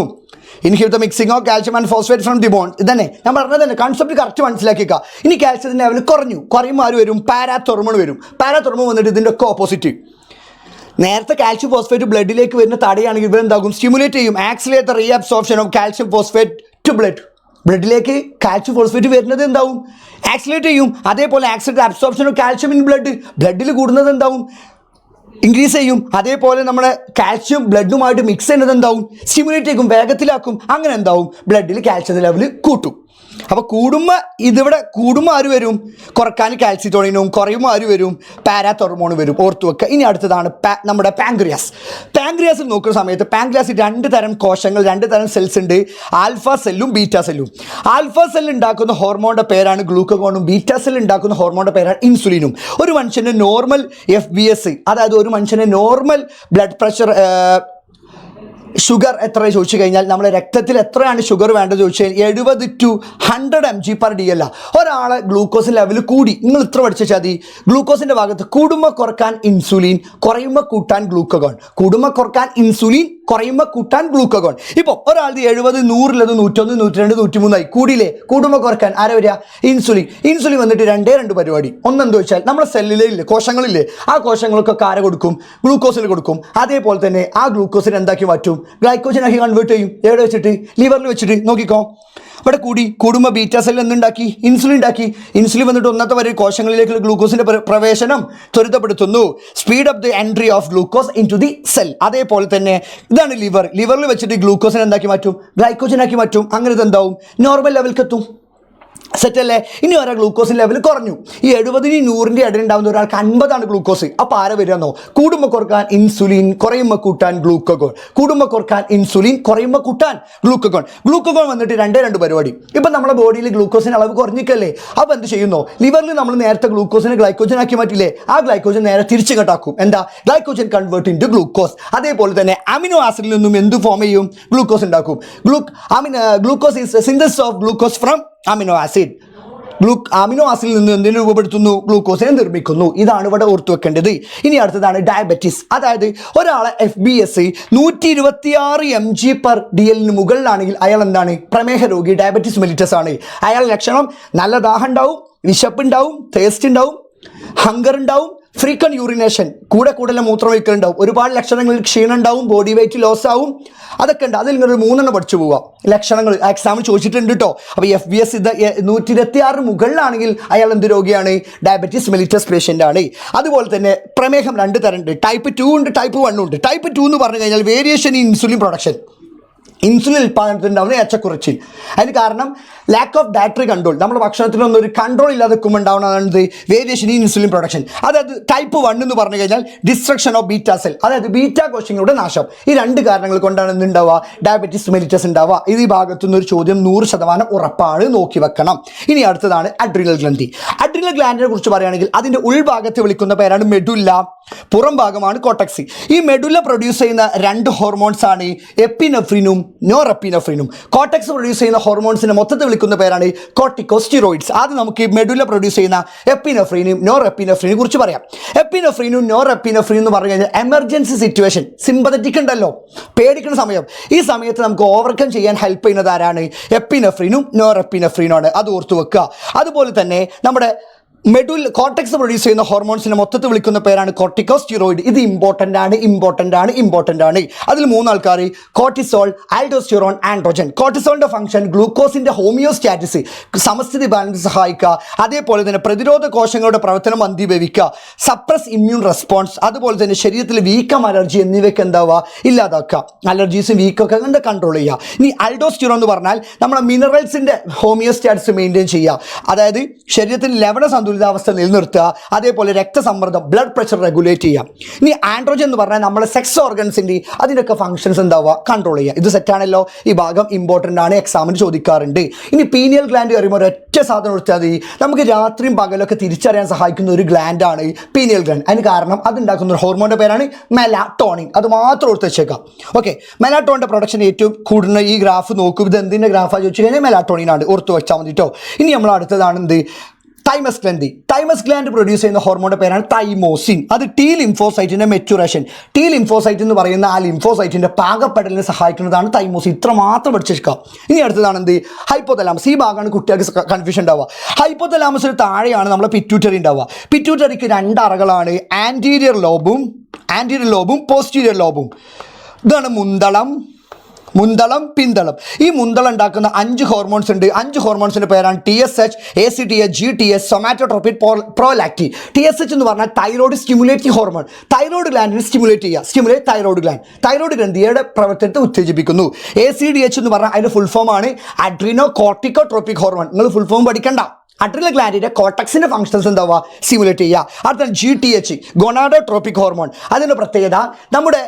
Inhibit the mixing of calcium and phosphate from the bones. ഇതന്നെ ഞാൻ പറഞ്ഞത് തന്നെ, കൺസെപ്റ്റ് കറക്റ്റ് മനസ്സിലാക്കിക്കുക. ഇനി കാൽസ്യത്തിൻ്റെ ലെവൽ കുറയുമ്പോൾ ആര് വരും? പാരാത്തോർമോൺ വരും. പാരാത്തോർമോൺ വന്നിട്ട് ഇതിൻ്റെ ഒക്കെ ഓപ്പോസിറ്റ്. നേരത്തെ കാൽസ്യം ഫോസ്ഫേറ്റ് ബ്ലഡിലേക്ക് വരുന്ന തടയാണെങ്കിൽ ഇവരെന്താകും? സ്റ്റിമുലേറ്റ് ചെയ്യും. Accelerate the reabsorption of calcium phosphate to blood. ബ്ലഡിലേക്ക് കാൽസ്യം ഫോസ്ഫേറ്റ് വരുന്നത് എന്താവും? ആക്സിലേറ്റ് ചെയ്യും. അതേപോലെ accelerate absorption of calcium in ബ്ലഡിൽ കൂടുന്നത് എന്താവും? ഇൻക്രീസ് ചെയ്യും. അതേപോലെ നമ്മുടെ കാൽസ്യം ബ്ലഡുമായിട്ട് മിക്സ് ചെയ്യുന്നത് എന്താവും? സ്റ്റിമുലേറ്റ് ചെയ്യും, വേഗത്തിലാക്കും. അങ്ങനെ എന്താവും? ബ്ലഡിൽ കാൽസ്യത്തിൻ്റെ ലെവൽ കൂട്ടും. അപ്പോൾ കൂടുമ്പോൾ ആര് വരും? കുറക്കാൻ കാൽസ്യത്തോണിനും, കുറയുമ്പോൾ ആര് വരും? പാരാത്തോർമോൺ വരും. ഓർത്തു വെക്കുക. ഇനി അടുത്തതാണ് നമ്മുടെ പാങ്ക്രിയാസ്. പാങ്ക്രിയാസിൽ നോക്കുന്ന സമയത്ത് പാങ്ക്രിയാസിൽ 2 തരം കോശങ്ങൾ, 2 തരം സെൽസ് ഉണ്ട്. ആൽഫ സെല്ലും ബീറ്റാ സെല്ലും. ആൽഫ സെൽ ഉണ്ടാക്കുന്ന ഹോർമോണിൻ്റെ പേരാണ് ഗ്ലൂക്കഗോണും, ബീറ്റാ സെൽ ഉണ്ടാക്കുന്ന ഹോർമോണിൻ്റെ പേരാണ് ഇൻസുലിനും. ഒരു മനുഷ്യൻ്റെ നോർമൽ FBS, അതായത് ഒരു മനുഷ്യൻ്റെ നോർമൽ ബ്ലഡ് പ്രഷർ ഷുഗർ എത്ര ചോദിച്ചു കഴിഞ്ഞാൽ, നമ്മുടെ രക്തത്തിൽ എത്രയാണ് ഷുഗർ വേണ്ടത് ചോദിച്ചു കഴിഞ്ഞാൽ 70 to 100 mg/d. ഒരാളെ ഗ്ലൂക്കോസ് ലെവൽ കൂടി, നിങ്ങൾ ഇത്ര പഠിച്ചാൽ മതി. ഗ്ലൂക്കോസിൻ്റെ ഭാഗത്ത് കൂടുമ്പോൾ കുറക്കാൻ ഇൻസുലിൻ, കുറയുമ്പോൾ കൂട്ടാൻ ഗ്ലൂക്കഗോൺ. കൂടുമ്പോൾ കുറക്കാൻ ഇൻസുലിൻ, കുറയുമ്പോൾ കൂട്ടാൻ ഗ്ലൂക്കഗോൺ. ഇപ്പോൾ ഒരാൾ 70, 100, 101, 102, 103 ആയി. കൂടിയില്ലേ? കൂടുമ്പോൾ കുറക്കാൻ ആരെ വരിക? ഇൻസുലിൻ. ഇൻസുലിൻ വന്നിട്ട് 2 പരിപാടി. ഒന്നെന്താ വെച്ചാൽ നമ്മുടെ സെല്ലിലേ ഇല്ലേ, കോശങ്ങളില്ലേ, ആ കോശങ്ങൾക്കൊക്കെ ആരെ കൊടുക്കും? ഗ്ലൂക്കോസിൽ കൊടുക്കും. അതേപോലെ തന്നെ ആ ഗ്ലൂക്കോസിനെ എന്താക്കി മാറ്റും? ഗ്ലൈക്കോജനാക്കി കൺവേർട്ട് ചെയ്യും. എവിടെ വെച്ചിട്ട്? ലിവറിൽ വെച്ചിട്ട്. നോക്കിക്കോ, ഇവിടെ കൂടുമ്പോൾ ബീറ്റാ സെൽ എന്തുണ്ടാക്കി? ഇൻസുലിൻ ഉണ്ടാക്കി. ഇൻസുലിൻ വന്നിട്ട് ഒന്നത്തെ വരെ കോശങ്ങളിലേക്കുള്ള ഗ്ലൂക്കോസിൻ്റെ പ്രവേശനം ത്വരിതപ്പെടുത്തുന്നു. Speed up the entry of glucose into the cell. അതേപോലെ തന്നെ ഇതാണ് ലിവറിൽ വെച്ചിട്ട് ഗ്ലൂക്കോസിനെ എന്താക്കി മാറ്റും? ഗ്ലൈക്കോജനാക്കി മാറ്റും. അങ്ങനെ ഇതെന്താവും? നോർമൽ ലെവലിലേക്ക് എത്തും. സെറ്റല്ലേ? ഇനി ഒരാൾ ഗ്ലൂക്കോസിൻ്റെ ലെവൽ കുറഞ്ഞു. ഈ 70-നും 100-ൻ്റെ ഇടയിൽ ഉണ്ടാകുന്ന ഒരാൾക്ക് 50 ഗ്ലൂക്കോസ്. അപ്പോൾ ആരെ വരുമെന്നോ? കൂടുമ്പോൾ കുറക്കാൻ ഇൻസുലിൻ, കുറയുമ്പോൾ കൂട്ടാൻ ഗ്ലൂക്കഗോൺ. കൂടുമ്പോൾ കുറക്കാൻ ഇൻസുലിൻ, കുറയുമ്പോൾ കൂട്ടാൻ ഗ്ലൂക്കഗോൺ. ഗ്ലൂക്കഗോൺ വന്നിട്ട് 2 പരിപാടി. ഇപ്പം നമ്മുടെ ബോഡിയിൽ ഗ്ലൂക്കോസിൻ്റെ അളവ് കുറഞ്ഞിക്കല്ലേ? അപ്പോൾ എന്ത് ചെയ്യുന്നു? ലിവറിൽ നമ്മൾ നേരത്തെ ഗ്ലൂക്കോസിനെ ഗ്ലൈക്കോജൻ ആക്കി മാറ്റില്ലേ? ആ ഗ്ലൈക്കോജൻ നേരെ തിരിച്ചു കട്ടാക്കും. എന്താ? Glycogen convert into glucose. അതേപോലെ തന്നെ അമിനോ ആസിഡിൽ നിന്നും എന്ത് ഫോം ചെയ്യും? ഗ്ലൂക്കോസ് ഉണ്ടാക്കും. Glucose is synthesis of glucose from amino acid. Amino ആസിഡിൽ നിന്ന് എന്തിനു രൂപപ്പെടുത്തുന്നു? ഗ്ലൂക്കോസിനെ നിർമ്മിക്കുന്നു. ഇതാണ് ഇവിടെ ഓർത്തു വെക്കേണ്ടത്. ഇനി അടുത്തതാണ് ഡയബറ്റീസ്. അതായത് ഒരാളെ FBS 126 mg/dl മുകളിലാണെങ്കിൽ അയാൾ എന്താണ്? പ്രമേഹ രോഗി, ഡയബറ്റീസ് മെലിറ്റസ് ആണ്. അയാൾ ലക്ഷണം നല്ല ദാഹം ഉണ്ടാവും, വിശപ്പുണ്ടാവും, ടേസ്റ്റ് ഉണ്ടാവും, ഹങ്കർ ഉണ്ടാവും, ഫ്രീക്വന്റ് യൂറിനേഷൻ, കൂടുതൽ മൂത്രമൊഴിക്കൽ ഉണ്ടാവും, ഒരുപാട് ലക്ഷണങ്ങളിൽ ക്ഷീണം ഉണ്ടാവും, ബോഡി വെയിറ്റ് ലോസ് ആവും. അതൊക്കെ ഉണ്ട്. അതിൽ ഇങ്ങനെ 3 പഠിച്ചു പോവുക. ലക്ഷണങ്ങൾ എക്സാമിൽ ചോദിച്ചിട്ടുണ്ട് കേട്ടോ. അപ്പോൾ FBS 126 മുകളിലാണെങ്കിൽ അയാൾ എന്ത് രോഗിയാണ്? ഡയബറ്റീസ് മെലിറ്റസ് പേഷ്യൻ്റ് ആണ്. അതുപോലെ തന്നെ പ്രമേഹം 2 തരം ഉണ്ട്. ടൈപ്പ് 2 ഉണ്ട്, ടൈപ്പ് 1 ഉണ്ട്. ടൈപ്പ് 2 എന്ന് പറഞ്ഞു കഴിഞ്ഞാൽ variation in insulin production. Insulin ഉൽപ്പാദനത്തിനുണ്ടാവുന്ന ഏറ്റക്കുറച്ചിൽ. അതിന് കാരണം ലാക്ക് ഓഫ് ഡയറ്ററി കൺട്രോൾ. നമ്മുടെ ഭക്ഷണത്തിലൊന്നും ഒരു കൺട്രോൾ ഇല്ലാതെ നിൽക്കുമ്പോൾ ഉണ്ടാവുന്നതാണ് വേരിയേഷൻ ഇൻ ഇൻസുലിൻ പ്രൊഡക്ഷൻ. അതായത് ടൈപ്പ് 1 എന്ന് പറഞ്ഞു കഴിഞ്ഞാൽ ഡിസ്ട്രക്ഷൻ ഓഫ് ബീറ്റാ സെൽ, അതായത് ബീറ്റാ കോശങ്ങളുടെ നാശം. ഈ 2 കാരണങ്ങൾ കൊണ്ടാണ് എന്തുണ്ടാവുക? ഡയബറ്റീസ് മെലിറ്റസ് ഉണ്ടാവുക. ഇത് ഈ ഭാഗത്തുനിന്ന് ഒരു ചോദ്യം 100% ഉറപ്പാണ്, നോക്കി വെക്കണം. ഇനി അടുത്തതാണ് അഡ്രിനൽ ഗ്ലൻഡി. അഡ്രിനൽ ഗ്ലാൻഡിനെ കുറിച്ച് പറയുകയാണെങ്കിൽ അതിൻ്റെ ഉൾഭാഗത്ത് വിളിക്കുന്ന പേരാണ് മെഡുല്ല, പുറം ഭാഗമാണ് കോട്ടക്സി. ഈ മെഡുല്ല പ്രൊഡ്യൂസ് ചെയ്യുന്ന 2 ഹോർമോൺസ് ആണ് എപ്പിനെഫ്രിനും നോറെപ്പിനെഫ്രിനും. കോട്ടക്സ് പ്രൊഡ്യൂസ് ചെയ്യുന്ന ഹോർമോൺസിനെ മൊത്തത്തിൽ വിളിക്കുന്ന പേരാണ് കോർട്ടിക്കോസ്റ്റിറോയിഡ്സ്. ആദ്യം നമുക്ക് മെഡുല്ല പ്രൊഡ്യൂസ് ചെയ്യുന്ന എപ്പിനെഫ്രിനും നോറെപ്പിനെഫ്രിനെ കുറിച്ച് പറയാം. എപ്പിനെഫ്രിനും നോറെപ്പിനെഫ്രിൻ എന്ന് പറഞ്ഞു കഴിഞ്ഞാൽ എമർജൻസി സിറ്റുവേഷൻ, സിമ്പതറ്റിക് ഉണ്ടല്ലോ, പേടിക്കുന്ന സമയം. ഈ സമയത്ത് നമുക്ക് ഓവർകം ചെയ്യാൻ ഹെൽപ്പ് ചെയ്യുന്നത് ആരാണ്? എപ്പിനെഫ്രിനും നോറെപ്പിനെഫ്രിനുമാണ്. അത് ഓർത്തു വെക്കുക. അതുപോലെ തന്നെ നമ്മുടെ കോർട്ടെക്സ് പ്രൊഡ്യൂസ് ചെയ്യുന്ന ഹോർമോൺസിനെ മൊത്തത്തിൽ വിളിക്കുന്ന പേരാണ് കോർട്ടിക്കോസ്റ്റിറോയിഡ്. ഇത് ഇമ്പോർട്ടൻ്റ് ആണ്. അതിൽ 3 ആൾക്കാർ: കോർട്ടിസോൾ, ആൽഡോസ്റ്റിറോൺ, ആൻഡ്രോജൻ. കോർട്ടിസോളിൻ്റെ ഫംഗ്ഷൻ ഗ്ലൂക്കോസിൻ്റെ ഹോമിയോസ്റ്റാറ്റിസ്, സമസ്ഥിതി ബാലൻസ് സഹായിക്കുക. അതേപോലെ തന്നെ പ്രതിരോധ കോശങ്ങളുടെ പ്രവർത്തനം മന്ദീഭവിക്കുക, സപ്രസ് ഇമ്മ്യൂൺ റെസ്പോൺസ്. അതുപോലെ തന്നെ ശരീരത്തിൽ വീക്കം, അലർജി എന്നിവയ്ക്ക് എന്താവുക? ഇല്ലാതാക്കുക. അലർജീസും വീക്കൊക്കെ കണ്ട് കൺട്രോൾ ചെയ്യുക. ഇനി ആൽഡോസ്റ്റിറോൺ എന്ന് പറഞ്ഞാൽ നമ്മുടെ മിനറൽസിൻ്റെ ഹോമിയോസ്റ്റാറ്റിസ് മെയിൻറ്റെയിൻ ചെയ്യുക. അതായത് ശരീരത്തിൽ ലവണ സന്തുലിതാവസ്ഥ നിലനിർത്തുക, അതേപോലെ രക്തസമ്മർദ്ദം ബ്ലഡ് പ്രഷർ റെഗുലേറ്റ് ചെയ്യുക. ഇനി ആൻഡ്രോജൻ എന്ന് പറഞ്ഞാൽ നമ്മളെ സെക്സ് ഓർഗൻസിൻ്റെ അതിൻ്റെയൊക്കെ ഫംഗ്ഷൻസ് എന്താവുക കൺട്രോൾ ചെയ്യുക. ഇത് സെറ്റാണല്ലോ. ഈ ഭാഗം ഇമ്പോർട്ടൻ്റ് ആണ്, എക്സാമിന് ചോദിക്കാറുണ്ട്. ഇനി പീനിയൽ ഗ്ലാൻഡ് പറയുമ്പോൾ ഒരൊറ്റ സാധനം എടുത്താൽ മതി, നമുക്ക് രാത്രിയും പകലൊക്കെ തിരിച്ചറിയാൻ സഹായിക്കുന്ന ഒരു ഗ്ലാൻഡാണ് പീനിയൽ ഗ്ലാൻഡ്. അതിന് കാരണം അതുണ്ടാക്കുന്ന ഒരു ഹോർമോണിൻ്റെ പേരാണ് മെലാറ്റോണിൻ. അത് മാത്രം എടുത്ത് വെച്ചേക്കാം. ഓക്കെ, മെലാറ്റോണിൻ്റെ പ്രൊഡക്ഷൻ ഏറ്റവും കൂടുന്ന ഈ ഗ്രാഫ് നോക്കും. ഇത് എന്തിൻ്റെ ഗ്രാഫാണ് ചോദിച്ചു കഴിഞ്ഞാൽ മെലാറ്റോണിൻ ആണ്, ഓർത്ത് വെച്ചാൽ മതി കേട്ടോ. ഇനി നമ്മൾ അടുത്തതാണ് എന്ത്, thymus gland. Thymus gland produce ചെയ്യുന്ന ഹോർമോണിൻ്റെ പേരാണ് തൈമോസിൻ. അത് ടി ലിംഫോസൈറ്റിൻ്റെ മെച്ചുറേഷൻ, ടി ലിംഫോസൈറ്റ് എന്ന് പറയുന്ന ആ ലിംഫോസൈറ്റിൻ്റെ പാകപ്പെടലിനെ സഹായിക്കുന്നതാണ് തൈമോസിൻ. ഇത്ര മാത്രം പഠിച്ചേക്കാം. ഇനി അടുത്തതാണ് എന്ത്, ഹൈപ്പോതലാമസ്. ഈ ഭാഗമാണ് കുട്ടികൾക്ക് കൺഫ്യൂഷൻ ഉണ്ടാവുക. ഹൈപ്പോതലാമസിന് താഴെയാണ് നമ്മളെ പിറ്റ്യൂട്ടറി ഉണ്ടാവുക. പിറ്റ്യൂട്ടറിക്ക് രണ്ട് അറകളാണ്, ആൻറ്റീരിയർ ലോബും പോസ്റ്റീരിയർ ലോബും. ഇതാണ് മുന്തളം പിന്തളം. ഈ മുന്തളം ഉണ്ടാക്കുന്ന 5 ഹോർമോൺസ് ഉണ്ട്. 5 ഹോർമോൺസിൻ്റെ പേരാണ് TSH, ACTH, GTH, somatotropin, prolactin. TSH എന്ന് പറഞ്ഞാൽ തൈറോയ്ഡ് സ്റ്റിമുലേറ്റിംഗ് ഹോർമോൺ. തൈറോയ്ഡ് ഗ്ലാൻഡിനെ സ്റ്റിമുലേറ്റ് തൈറോയ്ഡ് ഗ്രന്ഥിയുടെ പ്രവർത്തനത്തെ ഉത്തേജിപ്പിക്കുന്നു. ACTH എന്ന് പറഞ്ഞാൽ അതിൻ്റെ ഫുൾ ഫോം ആണ് അഡ്രീനോ കോർട്ടിക്കോട്രോപിക് ഹോർമോൺ. നിങ്ങൾ ഫുൾ ഫോം പഠിക്കണ്ട. അഡ്രിനൽ ഗ്ലാൻഡിൻ്റെ കോർട്ടക്സിൻ്റെ ഫങ്ഷൻസ് എന്താവുക സ്റ്റിമുലേറ്റ് ചെയ്യുക. അടുത്ത GTH, ഗൊണാഡോട്രോപിക് ഹോർമോൺ. അതിൻ്റെ പ്രത്യേകത നമ്മുടെ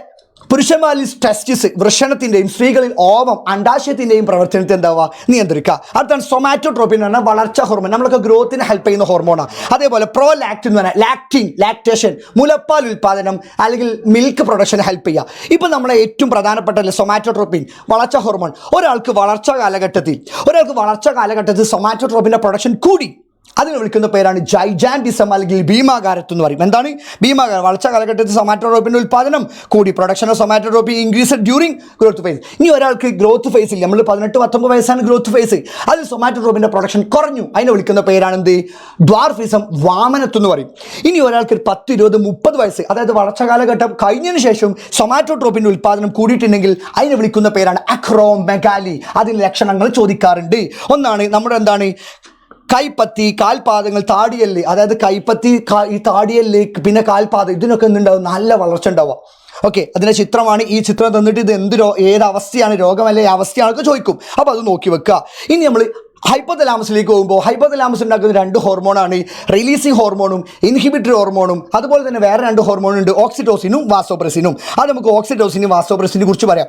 പുരുഷന്മാരിൽ ടെസ്റ്റിസ് വൃഷണത്തിൻ്റെയും സ്ത്രീകളിൽ ഓവം അണ്ടാശയത്തിൻ്റെയും പ്രവർത്തനത്തെ എന്താവുക നിയന്ത്രിക്കുക. അടുത്താണ് സൊമാറ്റോട്രോപിൻ എന്ന് പറഞ്ഞാൽ വളർച്ച ഹോർമോൺ, നമ്മളൊക്കെ ഗ്രോത്തിന് ഹെൽപ്പ് ചെയ്യുന്ന ഹോർമോണാണ്. അതേപോലെ പ്രോലാക്റ്റിൻ എന്ന് പറഞ്ഞാൽ ലാക്ടേഷൻ മുലപ്പാൽ ഉൽപ്പാദനം അല്ലെങ്കിൽ മിൽക്ക് പ്രൊഡക്ഷന് ഹെൽപ്പ് ചെയ്യുക. ഇപ്പം നമ്മളെ ഏറ്റവും പ്രധാനപ്പെട്ട സൊമാറ്റോട്രോപിൻ വളർച്ച ഹോർമോൺ. ഒരാൾക്ക് വളർച്ച കാലഘട്ടത്തിൽ സൊമാറ്റോട്രോപിൻ്റെ പ്രൊഡക്ഷൻ കൂടി, അതിനെ വിളിക്കുന്ന പേരാണ് ജൈജാൻറ്റിസം അല്ലെങ്കിൽ ഭീമാകാരത്വം എന്ന് പറയും. എന്താണ് ഭീമാകാരം? വളർച്ച കാലഘട്ടത്തിൽ സൊമാറ്റോട്രോപിൻ്റെ ഉൽപ്പാദനം കൂടി, production of somatotropin increase during growth phase. ഇനി ഒരാൾക്ക് ഗ്രോത്ത് ഫേസിൽ, നമ്മൾ 18-19 വയസ്സാണ് ഗ്രോത്ത് ഫേസ്, അതിൽ സൊമാറ്റോട്രോപിൻ്റെ പ്രൊഡക്ഷൻ കുറഞ്ഞു, അതിനെ വിളിക്കുന്ന പേരാണ് എന്ത്, ഡ്വാർഫിസം, വാമനത്വം എന്ന് പറയും. ഇനി ഒരാൾക്ക് 10, 20, 30 വയസ്സ്, അതായത് വളർച്ച കാലഘട്ടം കഴിഞ്ഞതിന് ശേഷം സൊമാറ്റോട്രോപിൻ്റെ ഉൽപ്പാദനം കൂടിയിട്ടുണ്ടെങ്കിൽ അതിനെ വിളിക്കുന്ന പേരാണ് അക്രോമെഗാലി. അതിൻ്റെ ലക്ഷണങ്ങൾ ചോദിക്കാറുണ്ട്. ഒന്നാണ് നമ്മുടെ എന്താണ് കൈപ്പത്തി, കാൽപാദങ്ങൾ, താടിയല്ല്, അതായത് കൈപ്പത്തി, ഈ താടിയല്ല്, പിന്നെ കാൽപാദം, ഇതിനൊക്കെ എന്തുണ്ടാവും നല്ല വളർച്ച ഉണ്ടാവുക. ഓക്കെ, അതിൻ്റെ ചിത്രമാണ് ഈ ചിത്രം തന്നിട്ട് ഇത് ഏത് അവസ്ഥയാണ്, രോഗമല്ലേ അവസ്ഥയാണൊക്കെ ചോദിക്കും. അപ്പോൾ അത് നോക്കി വെക്കുക. ഇനി നമ്മൾ ഹൈപ്പോതലാമസിലേക്ക് പോകുമ്പോൾ ഹൈപ്പോതലാമസ് ഉണ്ടാക്കുന്ന 2 ഹോർമോണാണ്, റിലീസിങ് ഹോർമോണും ഇൻഹിബിറ്ററി ഹോർമോണും. അതുപോലെ തന്നെ വേറെ 2 ഹോർമോണുണ്ട്, ഓക്സിറ്റോസിനും വാസോപ്രസിനും. അത് നമുക്ക് ഓക്സിറ്റോസിനും വാസോപ്രസിനെ കുറിച്ച് പറയാം.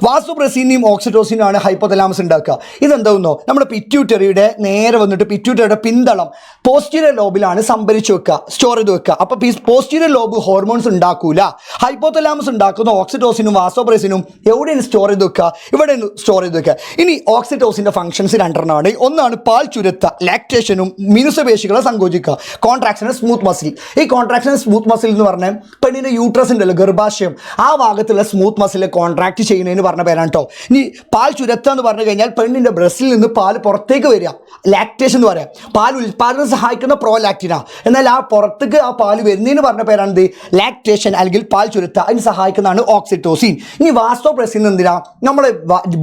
വാസോപ്രസിനെയും ഓക്സിറ്റോസിനും ആണ് ഹൈപ്പോതലാമസ് ഉണ്ടാക്കുക. ഇതെന്താവുന്നോ, നമ്മുടെ പിറ്റ്യൂട്ടറിയുടെ നേരെ വന്നിട്ട് പിറ്റ്യൂട്ടറിയുടെ പിന്തളം പോസ്റ്റീരിയർ ലോബിലാണ് സംഭരിച്ച് വെക്കുക, സ്റ്റോർ ചെയ്ത് വെക്കുക. അപ്പോൾ പോസ്റ്റീരിയർ ലോബ് ഹോർമോൺസ് ഉണ്ടാക്കൂല. ഹൈപ്പോതലാമസ് ഉണ്ടാക്കുന്ന ഓക്സിറ്റോസിനും വാസോപ്രസിനും എവിടെയാണ് സ്റ്റോർ ചെയ്ത് വെക്കുക? ഇവിടെയാണ് സ്റ്റോർ ചെയ്ത് വെക്കുക. ഇനി ഓക്സിറ്റോസിൻ്റെ ഫംഗ്ഷൻസ് 2 ഒന്നാണ് പാൽ ചുരത്ത, ലാക്ടേഷനും മിനുസപേശികളെ സങ്കോചിക്കുക, കോൺട്രാക്ഷൻ സ്മൂത്ത് മസിൽ. ഈ കോൺട്രാക്ഷൻ സ്മൂത്ത് മസിൽ എന്ന് പറഞ്ഞാൽ പെണ്ണിൻ്റെ യൂട്രസ് ഉണ്ടല്ലോ, ഗർഭാശയം, ആ ഭാഗത്തുള്ള സ്മൂത്ത് മസിലെ കോൺട്രാക്ട് ചെയ്യുന്നതിന് പറഞ്ഞ പേരാണ് കേട്ടോ. ഇനി പാൽ ചുരത്ത എന്ന് പറഞ്ഞു കഴിഞ്ഞാൽ പെണ്ണിൻ്റെ ബ്രസ്റ്റിൽ നിന്ന് പാൽ പുറത്തേക്ക് വരിക, ലാക്ടേഷൻ എന്ന് പറയാം. പാൽ ഉൽപ്പാദനം സഹായിക്കുന്ന പ്രോലാക്റ്റിനാ, എന്നാൽ ആ പുറത്തേക്ക് ആ പാൽ വരുന്നതിന് പറഞ്ഞ പേരാണ് ലാക്ടേഷൻ അല്ലെങ്കിൽ പാൽ ചുരത്ത. അതിന് സഹായിക്കുന്നതാണ് ഓക്സിറ്റോസിൻ. ഇനി വാസോപ്രസിൻ എന്തിനാ, നമ്മുടെ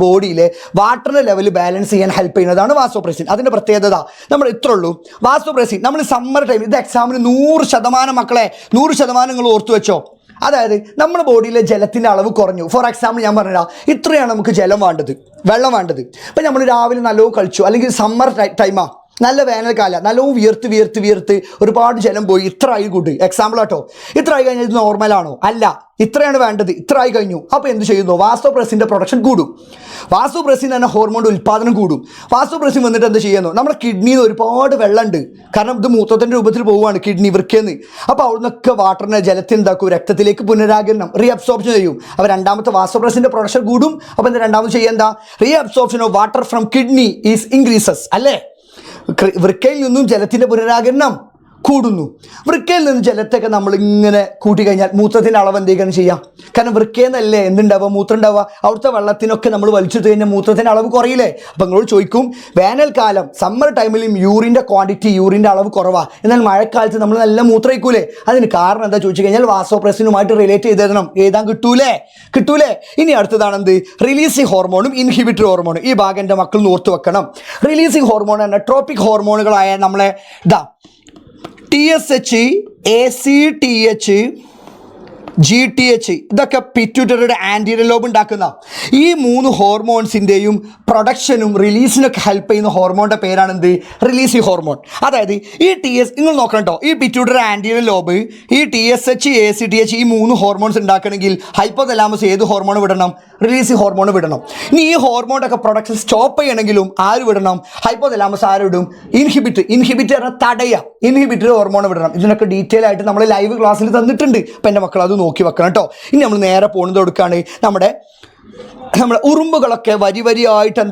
ബോഡിയിലെ വാട്ടറിൻ്റെ ലെവൽ ബാലൻസ് ചെയ്യാൻ ഹെൽപ്പ് ചെയ്യുന്നതാണ് വാസോപ്രസിൻ. അതിൻ്റെ പ്രത്യേകത നമ്മൾ ഇത്രേ ഉള്ളൂ. വാസോപ്രസിൻ നമ്മൾ സമ്മർ ടൈം, ഇത് എക്സാമിന് 100% മക്കളെ 100% നിങ്ങൾ ഓർത്തു വെച്ചോ. അതായത് നമ്മുടെ ബോഡിയിലെ ജലത്തിൻ്റെ അളവ് കുറഞ്ഞു. ഫോർ എക്സാമ്പിൾ ഞാൻ പറഞ്ഞുതരാം, ഇത്രയാണ് നമുക്ക് വെള്ളം വേണ്ടത്. ഇപ്പം നമ്മൾ രാവിലെ നല്ലോണം കളിച്ചു, അല്ലെങ്കിൽ സമ്മർ ടൈമാണ്, നല്ല വേനൽക്കാലം, നല്ലോണം വിയർത്ത് ഒരുപാട് ജലം പോയി, ഇത്ര ആയി കൂട്ട്, എക്സാമ്പിൾ ആട്ടോ. ഇത്ര ആയി കഴിഞ്ഞാൽ ഇത് നോർമലാണോ? അല്ല, ഇത്രയാണ് വേണ്ടത്, ഇത്ര ആയി കഴിഞ്ഞു. അപ്പോൾ എന്ത് ചെയ്യുന്നു? വാസോപ്രസിൻ്റെ പ്രൊഡക്ഷൻ കൂടും. വാസോപ്രസിൻ എന്ന ഹോർമോണിൻ്റെ ഉൽപ്പാദനം കൂടും. വാസോപ്രസിൻ വന്നിട്ട് എന്ത് ചെയ്യുന്നു? നമ്മുടെ കിഡ്നിയിൽ ഒരുപാട് വെള്ളമുണ്ട്, കാരണം ഇത് മൂത്രത്തിൻ്റെ രൂപത്തിൽ പോവുകയാണ് കിഡ്നി വൃക്കന്ന്. അപ്പോൾ അവിടെ നിന്നൊക്കെ വാട്ടറിനെ ജലത്തിൽ എന്താക്കും, രക്തത്തിലേക്ക് പുനരാഗിരണം, റീഅബ്സോർപ്ഷൻ ചെയ്യും. അപ്പോൾ രണ്ടാമത്തെ വാസോപ്രസിൻ്റെ പ്രൊഡക്ഷൻ കൂടും. അപ്പോൾ എന്താ രണ്ടാമത് ചെയ്യുക? എന്താ, reabsorption of water from kidney is increases, അല്ലേ? വൃക്കയിൽ നിന്നും ജലത്തിൻ്റെ പുനരാഗിരണം കൂടുന്നു. വൃക്കയിൽ നിന്ന് ജലത്തൊക്കെ നമ്മളിങ്ങനെ കൂട്ടിക്കഴിഞ്ഞാൽ മൂത്രത്തിൻ്റെ അളവ് എന്തെങ്കിലും ചെയ്യാം, കാരണം വൃക്കയെന്നല്ലേ എന്തുണ്ടാവുക, മൂത്രം ഉണ്ടാവുക. അവിടുത്തെ വെള്ളത്തിനൊക്കെ നമ്മൾ വലിച്ചെടുത്ത് കഴിഞ്ഞാൽ മൂത്രത്തിൻ്റെ അളവ് കുറയില്ലേ? അപ്പം നിങ്ങളോട് ചോദിക്കും, വേനൽക്കാലം സമ്മർ ടൈമിലും യൂറിൻ്റെ അളവ് കുറവാണ്, എന്നാൽ മഴക്കാലത്ത് നമ്മൾ നല്ല മൂത്രയിക്കൂലേ? അതിന് കാരണം എന്താ ചോദിച്ചു കഴിഞ്ഞാൽ വാസോപ്രസിനുമായിട്ട് റിലേറ്റ് ചെയ്തെഴുതണം, എഴുതാൻ കിട്ടൂലേ? ഇനി അടുത്തതാണ് എന്ത്, റിലീസിങ് ഹോർമോണും ഇൻഹിബിറ്ററി ഹോർമോണും. ഈ ഭാഗം എൻ്റെ മക്കൾ ഓർത്ത് വെക്കണം. റിലീസിങ് ഹോർമോൺ എന്ന ട്രോപ്പിക് ഹോർമോണുകളായ നമ്മളെ TSH, ACTH, GTH ഇതൊക്കെ പിറ്റ്യൂട്ടറിയുടെ ആൻറ്റീരിയർ ലോബ് ഉണ്ടാക്കുന്ന ഈ 3 ഹോർമോൺസിൻ്റെയും പ്രൊഡക്ഷനും റിലീസിനൊക്കെ ഹെൽപ്പ് ചെയ്യുന്ന ഹോർമോണിൻ്റെ പേരാണ് എന്ത്? Releasing hormone. അതായത് ഈ നിങ്ങൾ നോക്കണം കേട്ടോ, ഈ പിറ്റ്യൂട്ടറി ആൻറ്റീരിയർ ലോബ് ഈ TSH ACTH ഈ 3 ഹോർമോൺസ് ഉണ്ടാക്കണമെങ്കിൽ ഹൈപ്പോതലാമസ് ഏത് ഹോർമോൺ വിടണം? റിലീസിങ് ഹോർമോൺ വിടണം. ഇനി ഈ ഹോർമോണിൻ്റെ ഒക്കെ പ്രൊഡക്ഷൻ സ്റ്റോപ്പ് ചെയ്യണമെങ്കിലും ആര് വിടണം? ഹൈപ്പോതലാമസ് ആര് വിടും? ഇൻഹിബിറ്റ് പറഞ്ഞാൽ തടയുക, ഇൻഹിബിറ്റർ ഹോർമോൺ വിടണം. ഇതിനൊക്കെ ഡീറ്റെയിൽ ആയിട്ട് നമ്മൾ ലൈവ് ക്ലാസ്സിൽ തന്നിട്ടുണ്ട്. അപ്പം എൻ്റെ മക്കൾ അത് നോക്കി വെക്കണം കേട്ടോ. ഇനി നമ്മൾ നേരെ പോകുന്നത് കൊടുക്കുകയാണ് നമ്മുടെ ഉറുമ്പുകളൊക്കെ വരിയായിട്ട്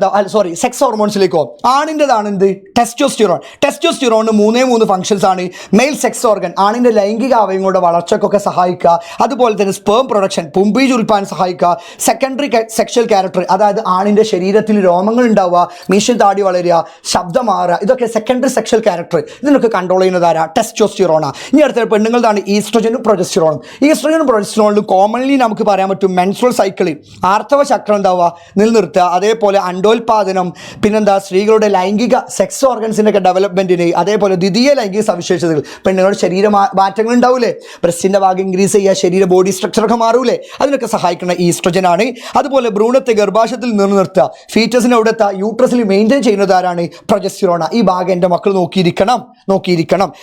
സെക്സ് ഹോർമോൺസിലേക്ക് പോകും. ആണിൻ്റെതാണ് എന്ത്? ടെസ്റ്റോസ്റ്റിറോൺ. ടെസ്റ്റോസ്റ്റിറോണിന് 3 ഫംഗ്ഷൻസ് ആണ്. മെയിൽ സെക്സ് ഓർഗൻ, ആണിൻ്റെ ലൈംഗിക അവയവങ്ങളുടെ വളർച്ചയ്ക്കൊക്കെ സഹായിക്കുക. അതുപോലെ തന്നെ സ്പേം പ്രൊഡക്ഷൻ, പുംബീജ് ഉൽപ്പാദനം സഹായിക്കുക. സെക്കൻഡറി സെക്ഷൽ ക്യാരക്ടർ, അതായത് ആണിൻ്റെ ശരീരത്തിൽ രോമങ്ങൾ ഉണ്ടാവുക, മീശ താടി വളരുക, ശബ്ദം മാറുക, ഇതൊക്കെ സെക്കൻഡറി സെക്ഷൽ ക്യാരക്ടർ. ഇതിനൊക്കെ കൺട്രോൾ ചെയ്യുന്നതാരാ? ടെസ്റ്റോസ്റ്റിറോണാണ്. ഇനി അടുത്ത പെണ്ണുങ്ങളാണ് ഈസ്ട്രോജനും പ്രൊജസ്റ്റിറോണും. ഈസ്ട്രോജനും പ്രൊജസ്റ്റിറോണിലും കോമൺലി നമുക്ക് പറയാൻ പറ്റും മെൻസ്ട്രൽ സൈക്കിൾ, ആർത്തവ ചക്രം ഉണ്ടാവുക, നിലനിർത്തുക. അതേപോലെ അണ്ടോൽപാദനം, പിന്നെന്താ സ്ത്രീകളുടെ ലൈംഗിക സെക്സ് ഓർഗൻസിൻ്റെ ഒക്കെ ഡെവലപ്മെൻറ്റിന്, അതേപോലെ ദ്വിതീയ ലൈംഗിക സവിശേഷതകൾ, പെണ്ണുങ്ങളുടെ ശരീര മാറ്റങ്ങൾ ഉണ്ടാവില്ലേ, ബ്രസ്റ്റിൻ്റെ ഭാഗം ഇൻക്രീസ് ചെയ്യുക, ശരീര ബോഡി സ്ട്രക്ചറൊക്കെ മാറൂലേ, അതിനൊക്കെ സഹായിക്കുന്ന ഈസ്ട്രോജനാണ്. അതുപോലെ ഭ്രൂണത്തെ ഗർഭാശയത്തിൽ നിലനിർത്തുക, ഫീറ്റസിനെ അവിടുത്തെ യൂട്രസിൽ മെയിൻറ്റെയിൻ ചെയ്യുന്നത് ആരാണ്? പ്രൊജസ്റ്റിറോണ. ഈ ഭാഗം എൻ്റെ മക്കൾ നോക്കിയിരിക്കണം.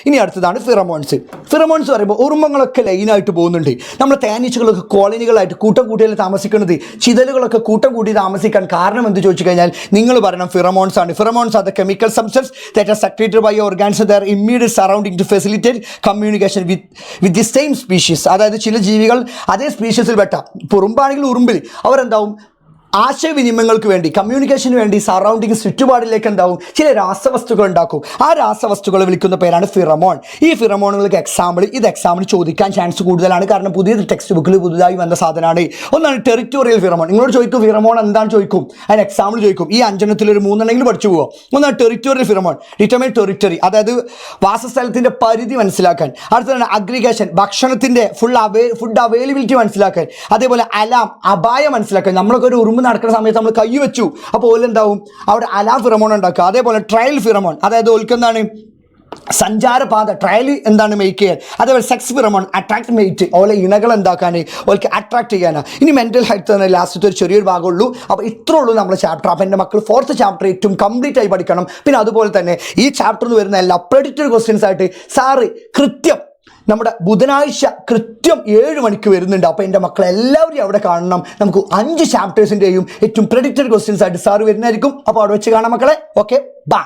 ഇനി അടുത്തതാണ് ഫിറമോൺസ്. ഫിറമോൺസ് പറയുമ്പോൾ ഉറുമ്പങ്ങളൊക്കെ ലൈനായിട്ട് പോകുന്നുണ്ട്. നമ്മുടെ തേനീച്ചകളൊക്കെ കോളനികളായിട്ട് കൂട്ടം കൂട്ടിയാൽ താമസിക്കുന്നത്, ചിതലുകളൊക്കെ കൂട്ടം കൂട്ടി താമസിക്കാൻ കാരണം എന്ത് ചോദിച്ചു കഴിഞ്ഞാൽ നിങ്ങൾ പറയണം ഫിറമോൺസ് ആണ്. Pheromones are the chemical substances that are secreted by organs their immediate surrounding to facilitate communication with the same species. അതായത് ചില ജീവികൾ അതേ സ്പീഷീസിൽ പെട്ട, ഉറുമ്പാണെങ്കിൽ ഉറുമ്പിൽ അവരെന്താവും ആശയവിനിമയങ്ങൾക്ക് വേണ്ടി, കമ്മ്യൂണിക്കേഷന് വേണ്ടി സറൗണ്ടിങ് ചുറ്റുപാടിലേക്ക് എന്താവും ചില രാസവസ്തുക്കൾ ഉണ്ടാക്കും. ആ രാസവസ്തുക്കളെ വിളിക്കുന്ന പേരാണ് ഫിറമോൺ. ഈ ഫിറമോണുകൾക്ക് എക്സാമിന് ചോദിക്കാൻ ചാൻസ് കൂടുതലാണ്. കാരണം പുതിയ ടെക്സ്റ്റ് ബുക്കിൽ പുതുതായി വന്ന സാധനമാണ്. ഒന്നാണ് ടെറിറ്റോറിയൽ ഫിറമോൺ. നിങ്ങളോട് ചോദിക്കും ഫിറമോൺ എന്താണെന്ന് ചോദിക്കും, അതിന് എക്സാമിൽ ചോദിക്കും. ഈ 5 ഒരു 3 പഠിച്ചു പോകും. ഒന്നാണ് ടെറിറ്റോറിയൽ ഫിറമോൺ, ഡിറ്റർമൈൻ ടെറിറ്ററി, അതായത് വാസസ്ഥലത്തിൻ്റെ പരിധി മനസ്സിലാക്കാൻ. അടുത്തതാണ് അഗ്രിഗേഷൻ, ഭക്ഷണത്തിൻ്റെ ഫുഡ് അവൈലബിലിറ്റി മനസ്സിലാക്കാൻ. അതേപോലെ അലാം, അപായം മനസ്സിലാക്കാൻ. നമ്മളൊക്കെ ഒരു ഉറുമ്പ് നടക്കുന്ന സമയത്ത് നമ്മൾ കൈ വെച്ചു, അപ്പോൾ ഓലെന്താവും അവിടെ അലാം ഫിറമോൺ ഉണ്ടാക്കുക. അതേപോലെ ട്രയൽ ഫിറമോൺ, അതായത് ഓൽക്കെന്താണ് സഞ്ചാരപാത, ട്രയൽ എന്താണ് മേക്ക് ചെയ്യാൻ. അതേപോലെ സെക്സ് ഫിറമോൺ, അട്രാക്ട് മേറ്റ്, ഓലെ ഇണകൾ എന്താക്കാൻ, ഓൾക്ക് അട്രാക്ട് ചെയ്യാനാണ്. ഇനി മെൻ്റൽ ഹെൽത്ത് തന്നെ ലാസ്റ്റത്തെ ഒരു ചെറിയൊരു ഭാഗമുള്ളൂ. അപ്പോൾ ഇത്രേ ഉള്ളൂ നമ്മുടെ ചാപ്റ്റർ. അപ്പോൾ എൻ്റെ മക്കൾ 4th ചാപ്റ്റർ ഏറ്റവും കംപ്ലീറ്റ് ആയി പഠിക്കണം. പിന്നെ അതുപോലെ തന്നെ ഈ ചാപ്റ്ററിൽ വരുന്ന എല്ലാ പ്രെഡിക്റ്റഡ് ക്വസ്റ്റ്യൻസ് ആയിട്ട് സാറ് കൃത്യം നമ്മുടെ ബുധനാഴ്ച കൃത്യം 7 മണിക്ക് വരുന്നുണ്ട്. അപ്പോൾ എൻ്റെ മക്കളെല്ലാവരും അവിടെ കാണണം. നമുക്ക് 5 ചാപ്റ്റേഴ്സിൻ്റെയും ഏറ്റവും പ്രെഡിക്റ്റഡ് ക്വസ്റ്റ്യൻസ് ആയിട്ട് സാറ് വരുന്നതായിരിക്കും. അപ്പോൾ അവിടെ വെച്ച് കാണാം മക്കളെ. Okay, by.